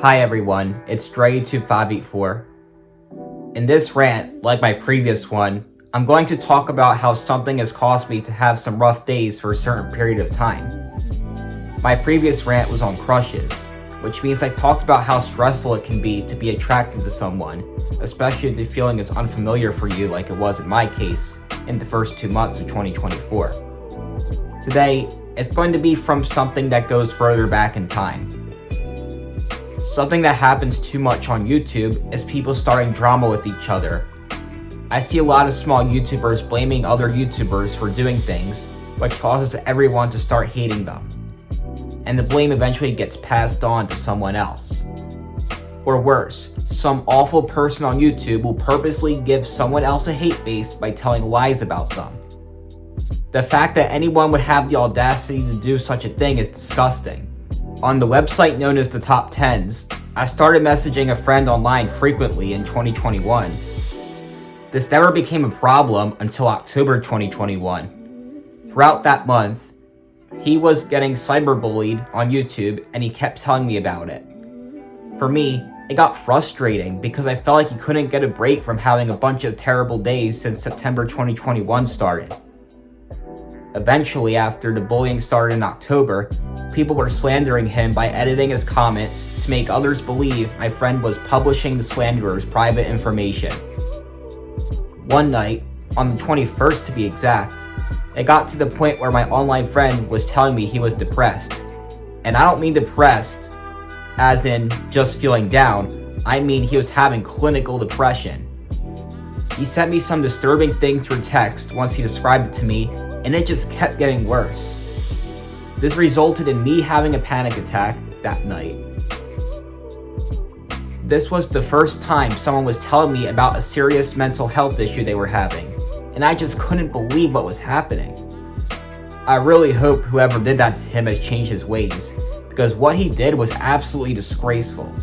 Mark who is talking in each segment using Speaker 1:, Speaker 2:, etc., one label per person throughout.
Speaker 1: Hi everyone, it's DrayYoutube584. In this rant, like my previous one, I'm going to talk about how something has caused me to have some rough days for a certain period of time. My previous rant was on crushes, which means I talked about how stressful it can be to be attracted to someone, especially if the feeling is unfamiliar for you like it was in my case in the first 2 months of 2024. Today, it's going to be from something that goes further back in time. Something that happens too much on YouTube is people starting drama with each other. I see a lot of small YouTubers blaming other YouTubers for doing things, which causes everyone to start hating them. And the blame eventually gets passed on to someone else. Or worse, some awful person on YouTube will purposely give someone else a hate base by telling lies about them. The fact that anyone would have the audacity to do such a thing is disgusting. On the website known as the Top 10s, I started messaging a friend online frequently in 2021. This never became a problem until October 2021. Throughout that month, he was getting cyberbullied on YouTube and he kept telling me about it. For me, it got frustrating because I felt like he couldn't get a break from having a bunch of terrible days since September 2021 started. Eventually, after the bullying started in October, people were slandering him by editing his comments to make others believe my friend was publishing the slanderer's private information. One night, on the 21st to be exact, it got to the point where my online friend was telling me he was depressed. And I don't mean depressed as in just feeling down, I mean he was having clinical depression. He sent me some disturbing things through text once he described it to me, and it just kept getting worse. This resulted in me having a panic attack that night. This was the first time someone was telling me about a serious mental health issue they were having, and I just couldn't believe what was happening. I really hope whoever did that to him has changed his ways, because what he did was absolutely disgraceful.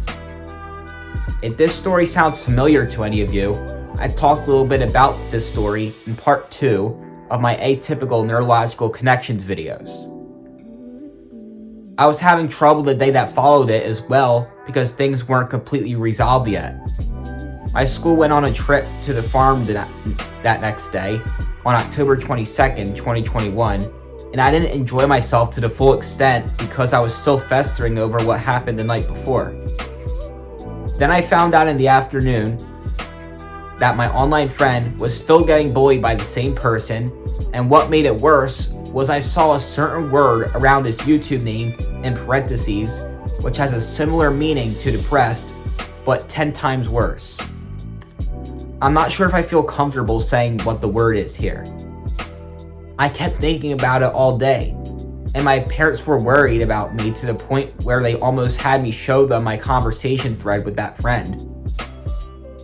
Speaker 1: If this story sounds familiar to any of you, I talked a little bit about this story in part 2 of my atypical neurological connections videos. I was having trouble the day that followed it as well because things weren't completely resolved yet. My school went on a trip to the farm that next day on October 22nd, 2021, and I didn't enjoy myself to the full extent because I was still festering over what happened the night before. Then I found out in the afternoon that my online friend was still getting bullied by the same person, and what made it worse was I saw a certain word around his YouTube name in parentheses, which has a similar meaning to depressed, but 10 times worse. I'm not sure if I feel comfortable saying what the word is here. I kept thinking about it all day, and my parents were worried about me to the point where they almost had me show them my conversation thread with that friend.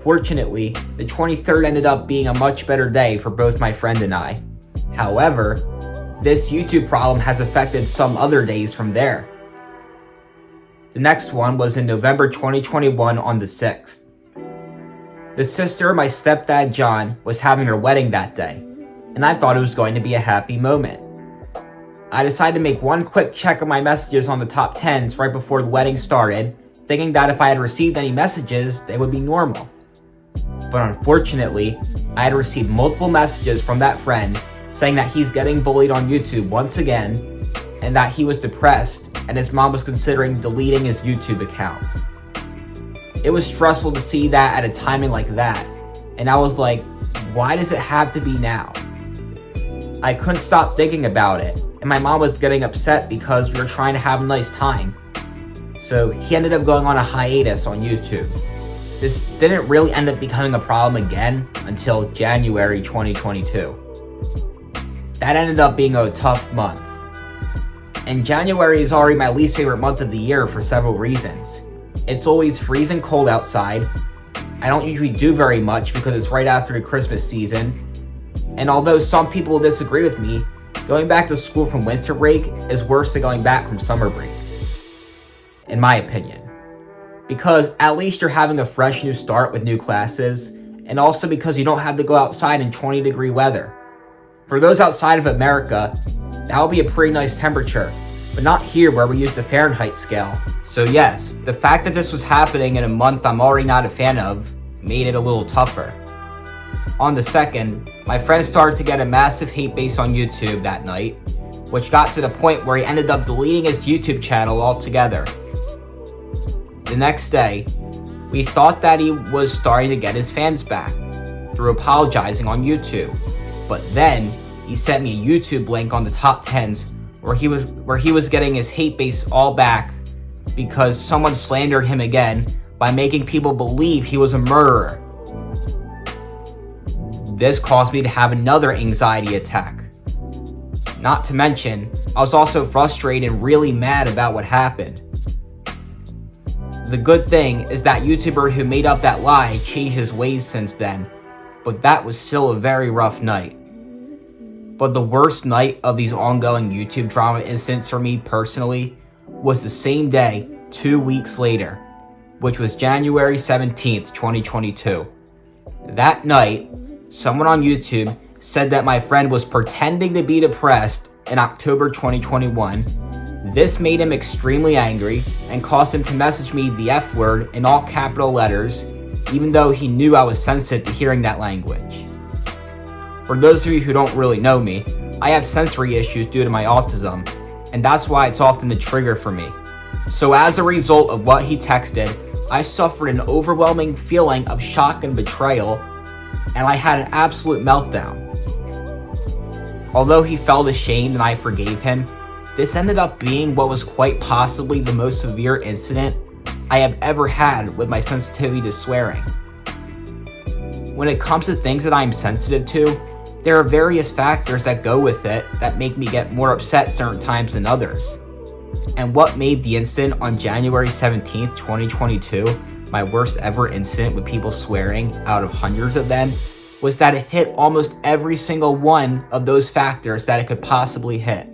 Speaker 1: Fortunately, the 23rd ended up being a much better day for both my friend and I. However, this YouTube problem has affected some other days from there. The next one was in November 2021 on the 6th. The sister of my stepdad John was having her wedding that day, and I thought it was going to be a happy moment. I decided to make one quick check of my messages on the top 10s right before the wedding started, thinking that if I had received any messages, they would be normal. But unfortunately, I had received multiple messages from that friend saying that he's getting bullied on YouTube once again, and that he was depressed and his mom was considering deleting his YouTube account. It was stressful to see that at a timing like that, and I was like, why does it have to be now? I couldn't stop thinking about it, and my mom was getting upset because we were trying to have a nice time. So he ended up going on a hiatus on YouTube. This didn't really end up becoming a problem again until January 2022. That ended up being a tough month. And January is already my least favorite month of the year for several reasons. It's always freezing cold outside. I don't usually do very much because it's right after the Christmas season. And although some people will disagree with me, going back to school from winter break is worse than going back from summer break, in my opinion. Because at least you're having a fresh new start with new classes, and also because you don't have to go outside in 20-degree weather. For those outside of America, that will be a pretty nice temperature, but not here where we use the Fahrenheit scale, So yes, the fact that this was happening in a month I'm already not a fan of made it a little tougher. On the 2nd, my friend started to get a massive hate base on YouTube that night, which got to the point where he ended up deleting his YouTube channel altogether. The next day, we thought that he was starting to get his fans back through apologizing on YouTube, but then he sent me a YouTube link on the top 10s where he was getting his hate base all back because someone slandered him again by making people believe he was a murderer. This caused me to have another anxiety attack. Not to mention, I was also frustrated and really mad about what happened. The good thing is that YouTuber who made up that lie changed his ways since then, but that was still a very rough night. But the worst night of these ongoing YouTube drama incidents for me personally was the same day 2 weeks later, which was January 17th, 2022. That night, someone on YouTube said that my friend was pretending to be depressed in October 2021. This made him extremely angry and caused him to message me the F word in all capital letters, even though he knew I was sensitive to hearing that language. For those of you who don't really know me, I have sensory issues due to my autism, and that's why it's often a trigger for me. So as a result of what he texted, I suffered an overwhelming feeling of shock and betrayal, and I had an absolute meltdown. Although he felt ashamed and I forgave him, this ended up being what was quite possibly the most severe incident I have ever had with my sensitivity to swearing. When it comes to things that I'm sensitive to, there are various factors that go with it that make me get more upset certain times than others. And what made the incident on January 17th, 2022, my worst ever incident with people swearing out of hundreds of them, was that it hit almost every single one of those factors that it could possibly hit.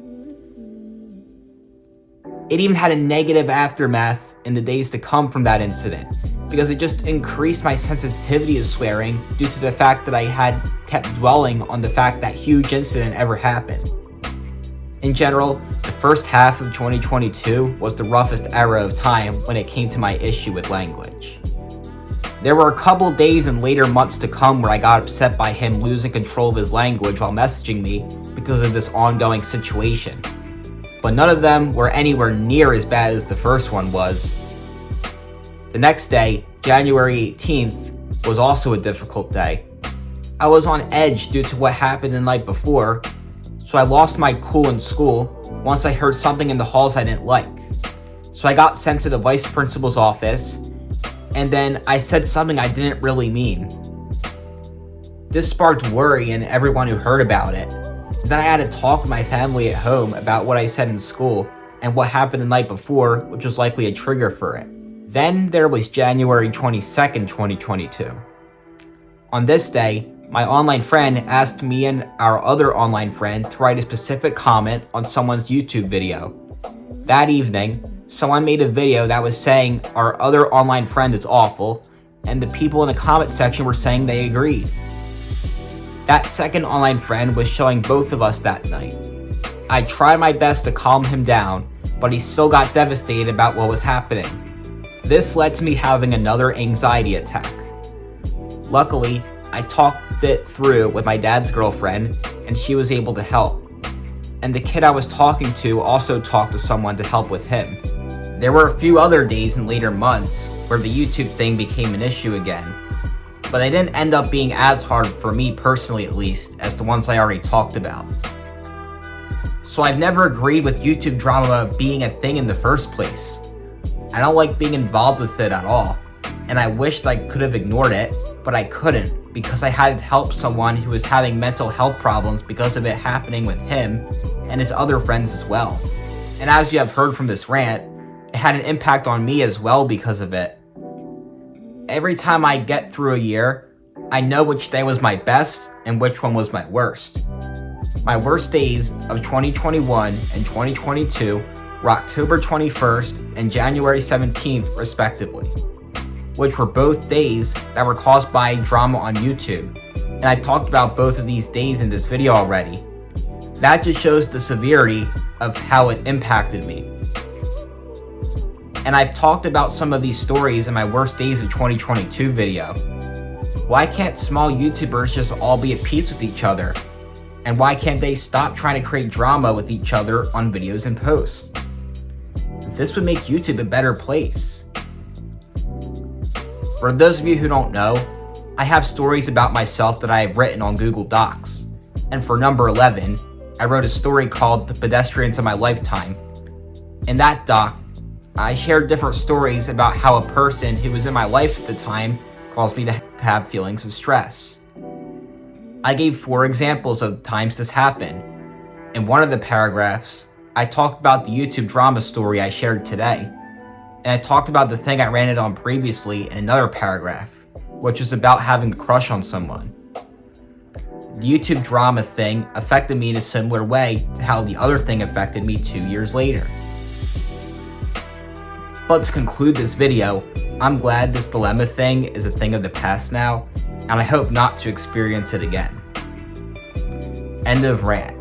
Speaker 1: It even had a negative aftermath in the days to come from that incident, because it just increased my sensitivity to swearing due to the fact that I had kept dwelling on the fact that huge incident ever happened. In general, the first half of 2022 was the roughest era of time when it came to my issue with language. There were a couple days and later months to come where I got upset by him losing control of his language while messaging me because of this ongoing situation. But none of them were anywhere near as bad as the first one was. The next day, January 18th, was also a difficult day. I was on edge due to what happened the night before, so I lost my cool in school once I heard something in the halls I didn't like. So I got sent to the vice principal's office, and then I said something I didn't really mean. This sparked worry in everyone who heard about it. Then I had to talk with my family at home about what I said in school and what happened the night before, which was likely a trigger for it. Then there was January 22nd, 2022. On this day, my online friend asked me and our other online friend to write a specific comment on someone's YouTube video. That evening, someone made a video that was saying our other online friend is awful, and the people in the comment section were saying they agreed. That second online friend was showing both of us that night. I tried my best to calm him down, but he still got devastated about what was happening. This led to me having another anxiety attack. Luckily, I talked it through with my dad's girlfriend, and she was able to help. And the kid I was talking to also talked to someone to help with him. There were a few other days in later months where the YouTube thing became an issue again, but they didn't end up being as hard, for me personally at least, as the ones I already talked about. So I've never agreed with YouTube drama being a thing in the first place. I don't like being involved with it at all, and I wished I could have ignored it, but I couldn't because I had to help someone who was having mental health problems because of it happening with him and his other friends as well. And as you have heard from this rant, it had an impact on me as well because of it. Every time I get through a year, I know which day was my best and which one was my worst. My worst days of 2021 and 2022 were October 21st and January 17th respectively, which were both days that were caused by drama on YouTube, and I talked about both of these days in this video already. That just shows the severity of how it impacted me. And I've talked about some of these stories in my Worst Days of 2022 video. Why can't small YouTubers just all be at peace with each other? And why can't they stop trying to create drama with each other on videos and posts? This would make YouTube a better place. For those of you who don't know, I have stories about myself that I have written on Google Docs. And for number 11, I wrote a story called The Pedestrians of My Lifetime. In that doc, I shared different stories about how a person who was in my life at the time caused me to have feelings of stress. I gave 4 examples of times this happened. In one of the paragraphs, I talked about the YouTube drama story I shared today, and I talked about the thing I ranted on previously in another paragraph, which was about having a crush on someone. The YouTube drama thing affected me in a similar way to how the other thing affected me 2 years later. But to conclude this video, I'm glad this dilemma thing is a thing of the past now, and I hope not to experience it again. End of rant.